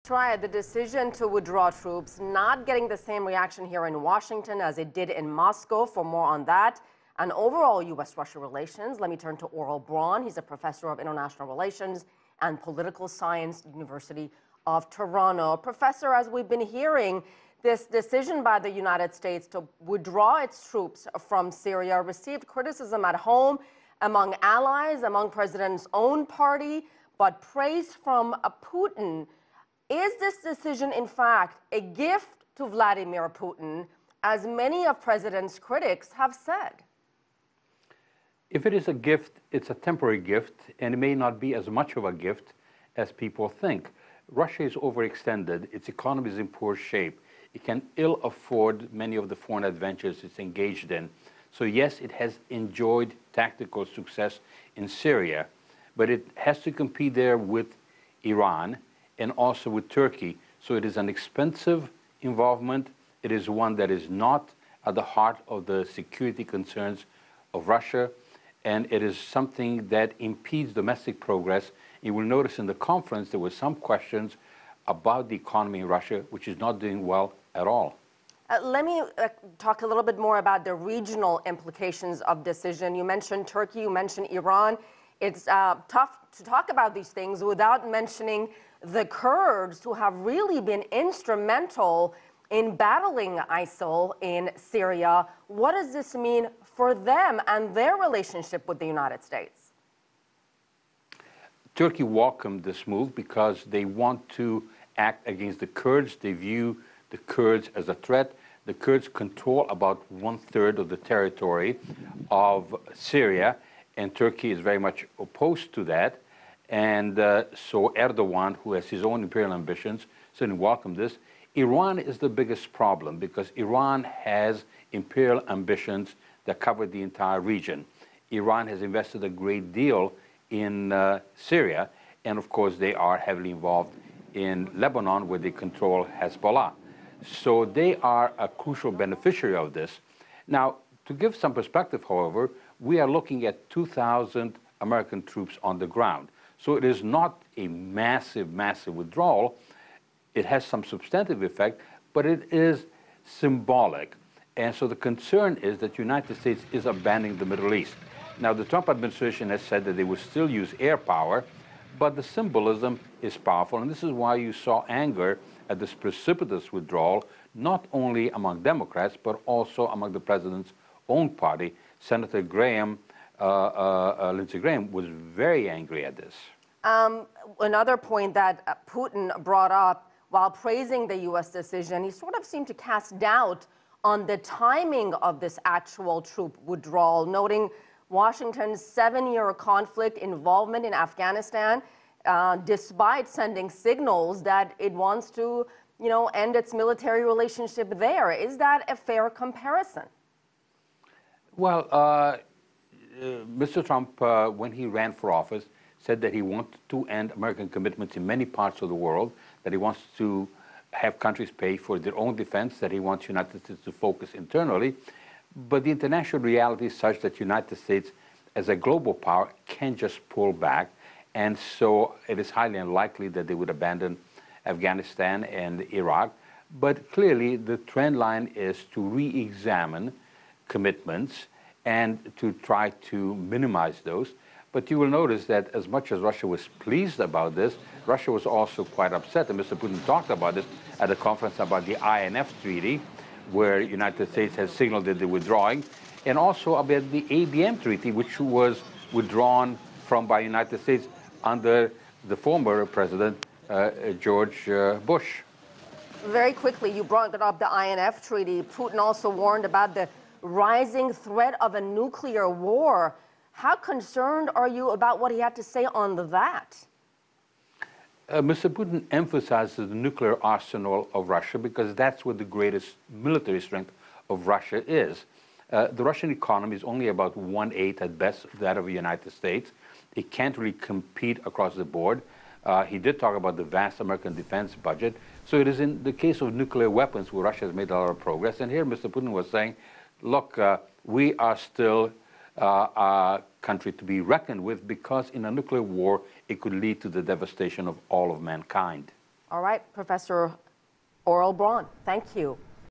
The decision to withdraw troops not getting the same reaction here in Washington as it did in Moscow. For more on that and overall U.S.-Russia relations, let me turn to Aurel Braun. He's a professor of international relations and political science, University of Toronto. Professor, as we've been hearing, this decision by the United States to withdraw its troops from Syria received criticism at home, among allies, among President's own party, but praise from Putin. Is this decision, in fact, a gift to Vladimir Putin, as many of President's critics have said? If it is a gift, it's a temporary gift, and it may not be as much of a gift as people think. Russia is overextended. Its economy is in poor shape. It can ill afford many of the foreign adventures it's engaged in. So yes, it has enjoyed tactical success in Syria, but it has to compete there with Iran and also with Turkey. So it is an expensive involvement. It is one that is not at the heart of the security concerns of Russia, and it is something that impedes domestic progress. You will notice in the conference there were some questions about the economy in Russia, which is not doing well at all. Let me talk a little bit more about the regional implications of decision. You mentioned Turkey, you mentioned Iran. It's tough to talk about these things without mentioning the Kurds, who have really been instrumental in battling ISIL in Syria. What does this mean for them and their relationship with the United States? Turkey welcomed this move because they want to act against the Kurds. They view the Kurds as a threat. The Kurds control about 1/3 of the territory of Syria, and Turkey is very much opposed to that. And so Erdogan, who has his own imperial ambitions, certainly welcomed this. Iran is the biggest problem because Iran has imperial ambitions that cover the entire region. Iran has invested a great deal in Syria, and of course they are heavily involved in Lebanon, where they control Hezbollah. So they are a crucial beneficiary of this. Now, to give some perspective, however, we are looking at 2,000 American troops on the ground. So it is not a massive, massive withdrawal. It has some substantive effect, but it is symbolic. And so the concern is that the United States is abandoning the Middle East. Now, the Trump administration has said that they will still use air power, but the symbolism is powerful. And this is why you saw anger at this precipitous withdrawal, not only among Democrats, but also among the president's own party. Senator Lindsey Graham was very angry at this. Another point that Putin brought up while praising the U.S. decision, he sort of seemed to cast doubt on the timing of this actual troop withdrawal, noting Washington's 7-year conflict involvement in Afghanistan, despite sending signals that it wants to, end its military relationship there. Is that a fair comparison? Well, Mr. Trump, when he ran for office, said that he wanted to end American commitments in many parts of the world, that he wants to have countries pay for their own defense, that he wants the United States to focus internally. But the international reality is such that the United States, as a global power, can just pull back. And so it is highly unlikely that they would abandon Afghanistan and Iraq. But clearly, the trend line is to re-examine commitments and to try to minimize those. But you will notice that as much as Russia was pleased about this, Russia was also quite upset. And Mr. Putin talked about this at a conference about the INF treaty, where the United States has signaled that they're withdrawing, and also about the ABM treaty, which was withdrawn from by the United States under the former President George Bush. Very quickly, you brought up the INF treaty. Putin also warned about the rising threat of a nuclear war. How concerned are you about what he had to say on that? Mr. Putin emphasizes the nuclear arsenal of Russia because that's what the greatest military strength of Russia is. The Russian economy is only about 1/8 at best that of the United States. It can't really compete across the board. He did talk about the vast American defense budget. So it is in the case of nuclear weapons where Russia has made a lot of progress. And here Mr. Putin was saying, look, we are still a country to be reckoned with, because in a nuclear war, it could lead to the devastation of all of mankind. All right, Professor Aurel Braun, thank you.